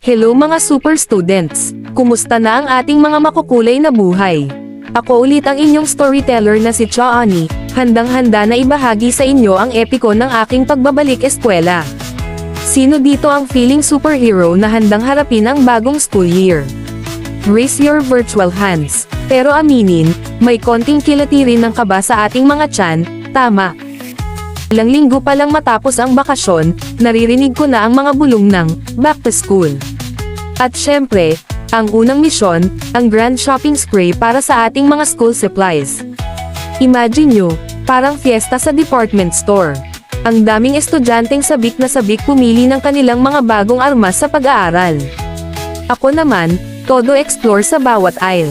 Hello mga super students! Kumusta na ang ating mga makukulay na buhay? Ako ulit ang inyong storyteller na si Chaani, handang-handa na ibahagi sa inyo ang epiko ng aking pagbabalik eskwela. Sino dito ang feeling superhero na handang harapin ang bagong school year? Raise your virtual hands. Pero aminin, may konting kilati rin ng kaba sa ating mga tiyan, tama. Ilang linggo pa lang matapos ang bakasyon, naririnig ko na ang mga bulong ng back to school. At syempre, ang unang misyon, ang grand shopping spree para sa ating mga school supplies. Imagine nyo, parang fiesta sa department store. Ang daming estudyanteng sabik na sabik pumili ng kanilang mga bagong armas sa pag-aaral. Ako naman, todo explore sa bawat aisle.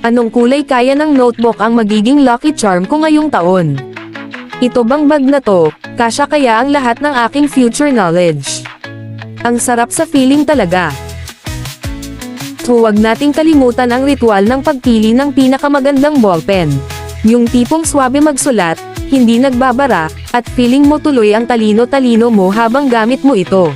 Anong kulay kaya ng notebook ang magiging lucky charm ko ngayong taon? Ito bang bag na to, kasya kaya ang lahat ng aking future knowledge? Ang sarap sa feeling talaga. Huwag nating kalimutan ang ritual ng pagpili ng pinakamagandang ballpen. Yung tipong swabe magsulat, hindi nagbabara, at feeling mo tuloy ang talino-talino mo habang gamit mo ito.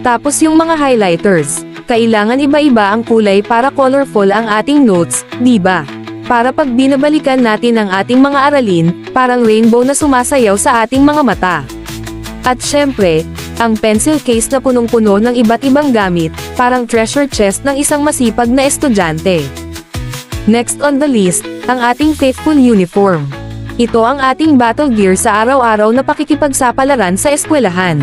Tapos yung mga highlighters, kailangan iba-iba ang kulay para colorful ang ating notes, di ba? Para pag binabalikan natin ang ating mga aralin, parang rainbow na sumasayaw sa ating mga mata. At syempre, ang pencil case na punong-puno ng iba't ibang gamit, parang treasure chest ng isang masipag na estudyante. Next on the list, ang ating faithful uniform. Ito ang ating battle gear sa araw-araw na pakikipagsapalaran sa eskwelahan.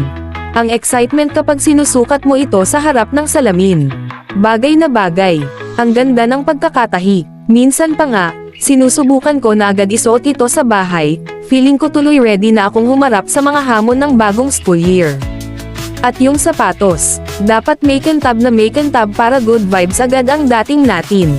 Ang excitement kapag sinusukat mo ito sa harap ng salamin. Bagay na bagay. Ang ganda ng pagkakatahi. Minsan pa nga, sinusubukan ko na agad isuot ito sa bahay, feeling ko tuloy ready na akong humarap sa mga hamon ng bagong school year. At yung sapatos, dapat make and tab na make and tab para good vibes agad ang dating natin.